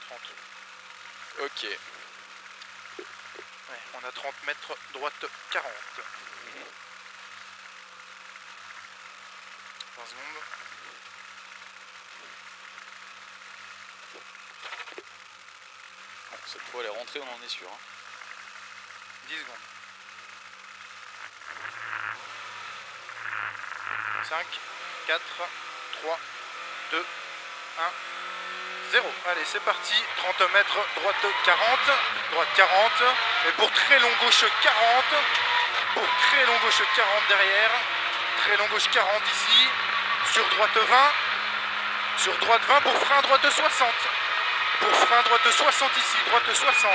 30. Ok. Ouais, on a 30 mètres, droite 40. 20 secondes. Bon, cette fois elle est rentrée, on en est sûr. Hein. 10 secondes. 5, 4, 3, 2, 1, 0. Allez, c'est parti. 30 mètres, droite 40. Droite 40. Et pour très long gauche 40. Pour très long gauche 40 derrière. Très long gauche 40 ici. Sur droite 20. Sur droite 20 pour frein droite 60. Pour frein droite 60 ici. Droite 60.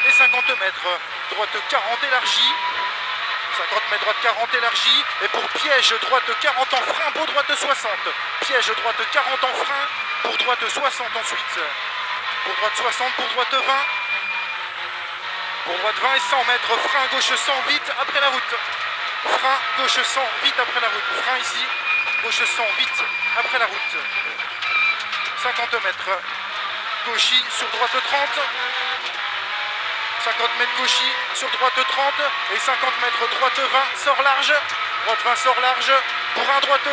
Et 50 mètres. Droite 40 élargie. 50 mètres droite 40 élargie. Et pour piège droite 40 en frein pour droite 60. Piège droite 40 en frein pour droite 60 ensuite. Pour droite 60, pour droite 20. Pour droite 20 et 100 mètres. Frein gauche 100 vite après la route. Frein gauche 100 vite après la route. Frein ici. Gauche 100 vite après la route. 50 mètres. Gauchy sur droite 30. 50 mètres gauchy sur droite 30 et 50 mètres droite 20, sort large, droite 20 sort large, pour un droite 20,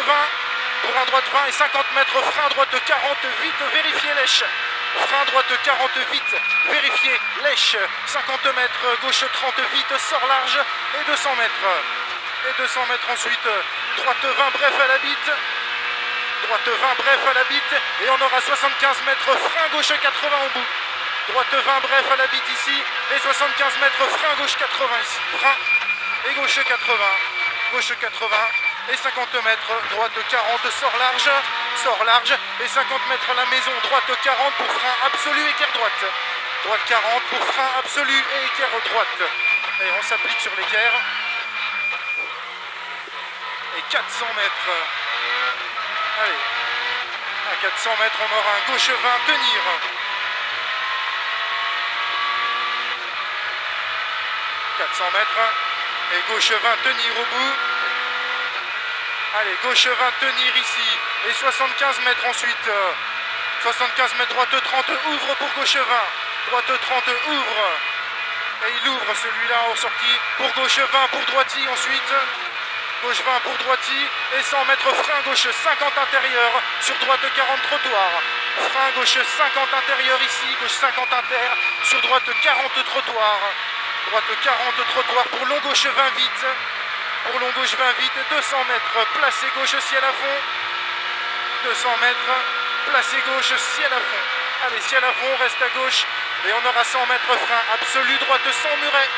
pour un droite 20 et 50 mètres frein droite 40, vite, vérifiez lèche, frein droite 40, vite, vérifiez lèche, 50 mètres gauche 30, vite, sort large et 200 mètres, et 200 mètres ensuite, droite 20, bref à la bite, droite 20, bref à la bite et on aura 75 mètres frein gauche 80 au bout. Droite 20, bref à la bite ici, et 75 mètres, frein gauche 80 ici, frein, et gauche 80, et 50 mètres, droite 40, sort large, et 50 mètres à la maison, droite 40 pour frein absolu, équerre droite, droite 40 pour frein absolu et équerre droite, et on s'applique sur l'équerre, et 400 mètres, allez, à 400 mètres on aura un gauche 20, tenir, 400 mètres et gauche 20 tenir au bout. Allez, gauche 20 tenir ici et 75 mètres ensuite. 75 mètres droite 30 ouvre pour gauche 20. Droite 30 ouvre. Et il ouvre celui-là en sortie pour gauche 20 pour droiti ensuite. Gauche 20 pour droiti et 100 mètres frein gauche 50 intérieur sur droite 40 trottoir. Frein gauche 50 intérieur ici, gauche 50 inter sur droite 40 trottoir. Droite 40 trottoir pour long gauche 20 vite. Pour long gauche 20 vite, 200 mètres, placé gauche ciel à fond. 200 mètres, placé gauche ciel à fond. Allez, ciel à fond, on reste à gauche. Et on aura 100 mètres frein absolu, droite 100 muret.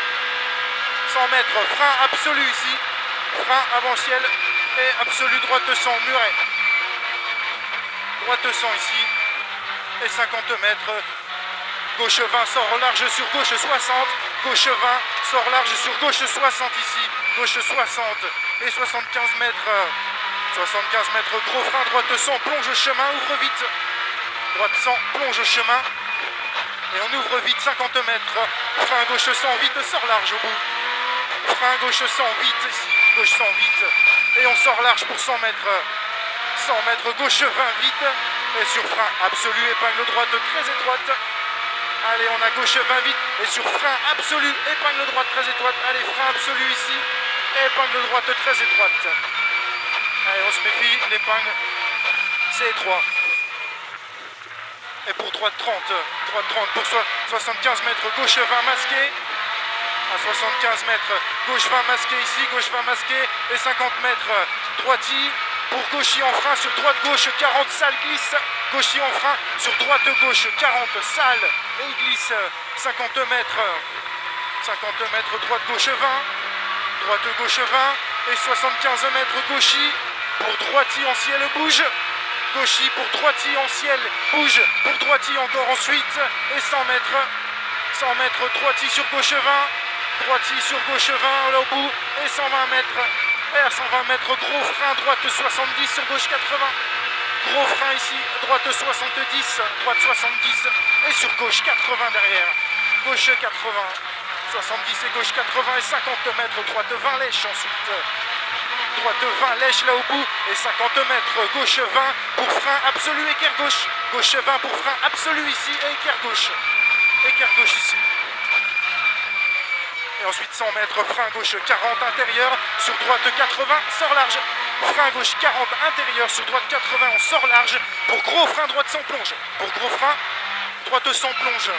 100 mètres, frein absolu ici. Frein avant ciel et absolu droite 100 muret. Droite 100 ici. Et 50 mètres. Gauche 20 sort large sur gauche 60. Gauche 20 sort large sur gauche 60 ici. Gauche 60 et 75 mètres. 75 mètres gros frein. Droite 100 plonge chemin. Ouvre vite. Droite 100 plonge chemin. Et on ouvre vite 50 mètres. Frein gauche 100 vite. Sort large au bout. Frein gauche 100 vite ici. Gauche 100 vite. Et on sort large pour 100 mètres. 100 mètres gauche 20 vite. Et sur frein absolu. Épingle droite très étroite. Allez, on a gauche 20 vite et sur frein absolu, épingle droite très étroite. Allez, frein absolu ici, épingle droite très étroite. Allez, on se méfie, l'épingle, c'est étroit. Et pour droite 30 pour 75 mètres, gauche 20 masqué. À 75 mètres, gauche 20 masqué ici, gauche 20 masqué. Et 50 mètres, droiti. Pour gauchy en frein, sur droite gauche 40, sale glisse. Gauchy en frein, sur droite gauche 40, sale. Et il glisse 50 mètres. 50 mètres, droite gauche 20. Droite gauche 20. Et 75 mètres gauchy. Pour droiti en ciel bouge. Gauchy pour droiti en ciel bouge. Pour droiti encore ensuite. Et 100 mètres. 100 mètres droiti sur gauche 20. Droiti sur gauche 20 là au bout. Et 120 mètres. Et à 120 mètres, gros frein, droite 70 sur gauche 80. Gros frein ici, droite 70, droite 70 et sur gauche 80 derrière. Gauche 80, 70 et gauche 80 et 50 mètres, droite 20 lèche ensuite. droite 20, lèche là au bout, et 50 mètres, gauche 20 pour frein absolu, équerre gauche, gauche 20 pour frein absolu ici, et équerre gauche ici. Et ensuite 100 mètres, frein gauche 40 intérieur, sur droite 80, sort large. Frein gauche 40 intérieur, sur droite 80, on sort large. Pour gros frein droite sans plonge. Pour gros frein, droite sans plonge.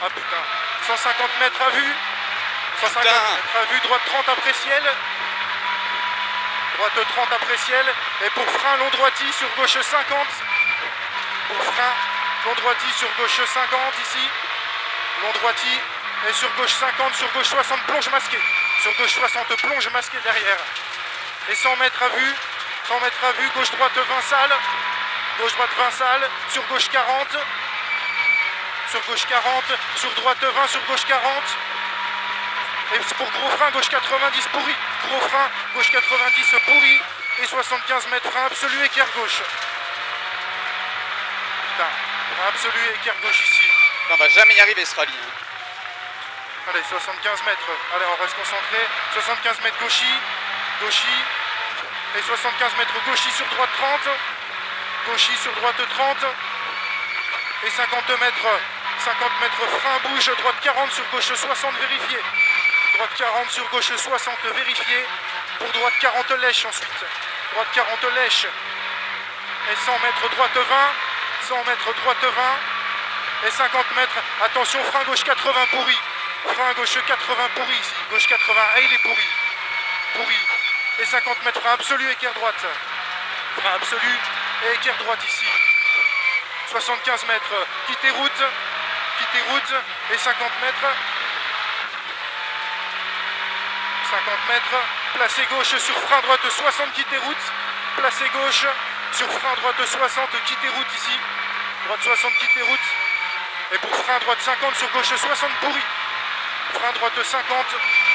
Ah putain. 150 mètres à vue. 150 mètres à vue, droite 30 après ciel. Droite 30 après ciel. Et pour frein long droiti sur gauche 50. Pour frein long droiti sur gauche 50 ici. Long droiti. Et sur gauche 50, sur gauche 60, plonge masquée. Sur gauche 60, plonge masquée derrière. Et 100 mètres à vue. 100 mètres à vue, gauche droite 20 salles. Gauche droite 20 salles. Sur gauche 40. Sur gauche 40. Sur droite 20, sur gauche 40. Et pour gros frein, gauche 90 pourri. Gros frein, gauche 90 pourri. Et 75 mètres, frein absolu, équerre gauche. Putain, frein absolu, équerre gauche ici. On va jamais y arriver ce rallye. Allez, 75 mètres. Allez, on reste concentré. 75 mètres gauchis. Gauchis. Et 75 mètres gauchis sur droite 30. Gauchis sur droite 30. Et 50 mètres. 50 mètres frein bouge. Droite 40 sur gauche 60 vérifié. Droite 40 sur gauche 60 vérifié. Pour droite 40 lèche ensuite. Droite 40 lèche. Et 100 mètres droite 20. 100 mètres droite 20. Et 50 mètres. Attention, frein gauche 80 pourri. Frein gauche 80 pourri ici, gauche 80, et il est pourri. Pourri. Et 50 mètres, frein absolu, équerre droite. Frein absolu et équerre droite ici. 75 mètres, quittez route. Quittez route. Et 50 mètres. 50 mètres, placez gauche sur frein droite 60, quittez route. Placez gauche sur frein droite 60, quittez route ici. Droite 60, quittez route. Et pour frein droite 50 sur gauche 60 pourri. Frein droite 50,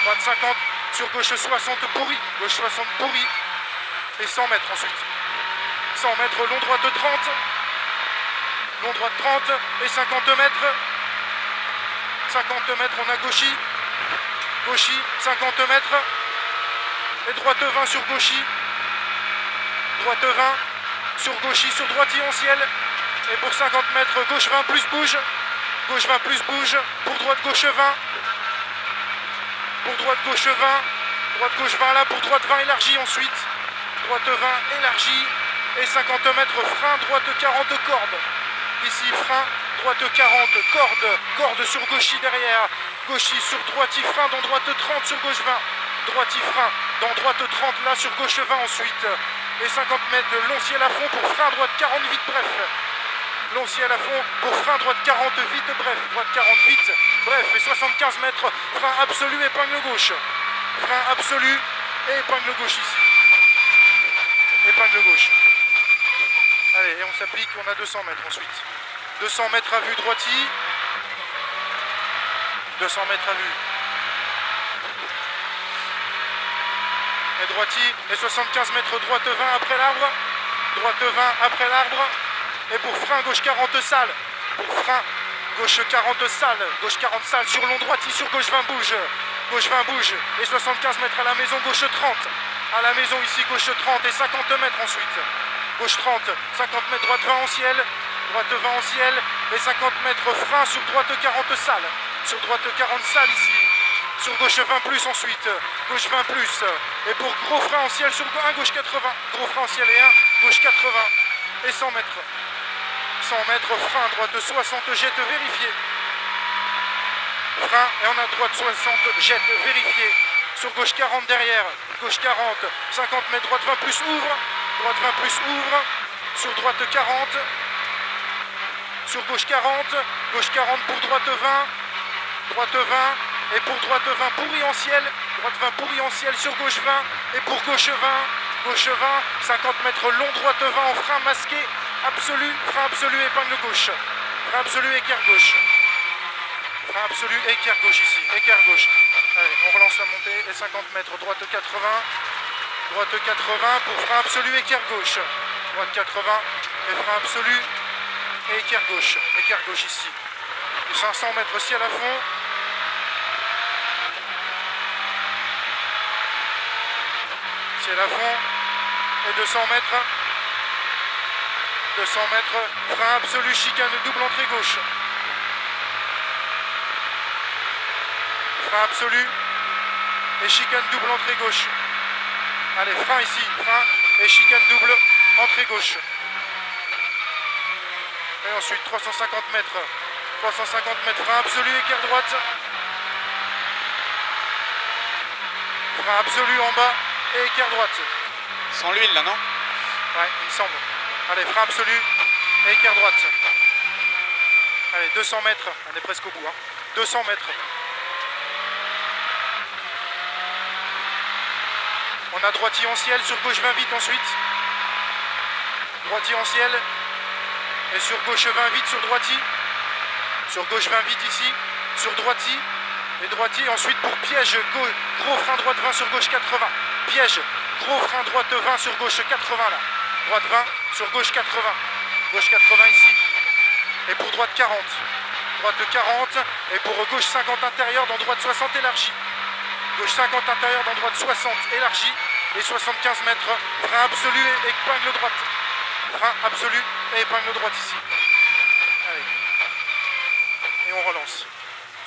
droite 50, sur gauche 60 pourri, gauche 60 pourri, et 100 mètres ensuite. 100 mètres, long droite 30, long droite 30, et 50 mètres. 50 mètres, on a gauchis, gauchis, 50 mètres, et droite 20 sur gauchis, droite 20, sur gauchis, sur droiti en ciel, et pour 50 mètres, gauche 20 plus bouge, gauche 20 plus bouge, pour droite gauche 20, pour droite gauche 20, droite gauche 20 là, pour droite 20 élargie ensuite, droite 20 élargie, et 50 mètres frein, droite 40 corde, ici frein, droite 40 corde sur gauchis derrière, gauchis sur droiti frein, dans droite 30 sur gauche 20, droiti frein, dans droite 30 là sur gauche 20 ensuite, et 50 mètres long ciel à fond pour frein droite 40 vite bref. Long ciel à fond pour frein droite 40 vite bref, droite 40 vite bref, et 75 mètres, frein absolu, épingle gauche. Frein absolu et épingle gauche ici. Épingle gauche. Allez, et on s'applique, on a 200 mètres ensuite. 200 mètres à vue droiti. 200 mètres à vue. Et droiti, et 75 mètres droite 20 après l'arbre. Droite 20 après l'arbre. Et pour frein gauche 40 salles. Pour frein gauche 40 salles. Gauche 40 salles sur long droiti, sur gauche 20 bouge. Gauche 20 bouge. Et 75 mètres à la maison, gauche 30. À la maison ici, gauche 30 et 50 mètres ensuite. Gauche 30, 50 mètres droite 20 en ciel. Droite 20 en ciel. Et 50 mètres frein sur droite 40 salles. Sur droite 40 salles ici. Sur gauche 20 plus ensuite. Gauche 20 plus. Et pour gros frein en ciel sur un gauche 80. Gros frein en ciel et un gauche 80. Et 100 mètres. 100 mètres, frein, droite 60, jette, vérifié. Frein, et on a droite 60, jette, vérifié. Sur gauche 40 derrière, gauche 40, 50 mètres, droite 20 plus ouvre. Droite 20 plus ouvre. Sur droite 40. Sur gauche 40. Gauche 40 pour droite 20. Droite 20. Et pour droite 20 pourri en ciel. Droite 20 pourri en ciel sur gauche 20. Et pour gauche 20. Gauche 20. 50 mètres long, droite 20 en frein masqué. Absolu, frein absolu, épingle gauche. Frein absolu, équerre gauche. Frein absolu, équerre gauche ici. Équerre gauche. Allez, on relance la montée. Et 50 mètres, droite 80. Droite 80 pour frein absolu, équerre gauche. Droite 80 et frein absolu. Et équerre gauche. Équerre gauche ici. Et 500 mètres ciel à fond. Ciel à fond. Et 200 mètres. 200 mètres. Frein absolu, chicane double entrée gauche. Frein absolu. Et chicane double entrée gauche. Allez, frein ici. Frein et chicane double entrée gauche. Et ensuite 350 mètres. 350 mètres. Frein absolu, écart droite. Frein absolu en bas et écart droite. Sans l'huile là, non? Ouais, il me semble. Allez, frein absolu et écart droite. Allez, 200 mètres. On est presque au bout. 200 mètres. On a droitier en ciel, sur gauche 20 vite ensuite. Droitier en ciel. Et sur gauche 20 vite sur droitier. Sur gauche 20 vite ici. Sur droitier. Et droitier ensuite pour piège. Gros frein droite 20 sur gauche 80. Piège. Gros frein droite 20 sur gauche 80 là. Droite 20 sur gauche 80. Gauche 80 ici. Et pour droite 40. Droite 40. Et pour gauche 50 intérieur dans droite 60 élargie. Gauche 50 intérieur dans droite 60 élargie. Et 75 mètres. Frein absolu et épingle droite. Frein absolu et épingle droite ici. Allez. Et on relance.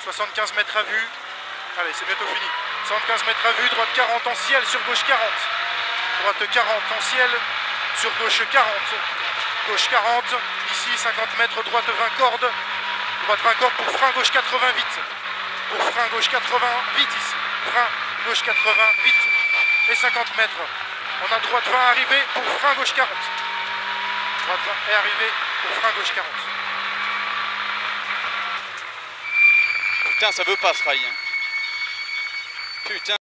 75 mètres à vue. Allez, c'est bientôt fini. 75 mètres à vue. Droite 40 en ciel sur gauche 40. Droite 40 en ciel sur gauche 40. Gauche 40. Ici 50 mètres. Droite 20 cordes. Droite 20 cordes pour frein gauche 80 vite. Pour frein gauche 80 vite ici. Frein gauche 80 vite. Et 50 mètres. On a droite 20 arrivé pour frein gauche 40. Droite 20 est arrivé pour frein gauche 40. Putain, ça veut pas ce rail. Hein. Putain.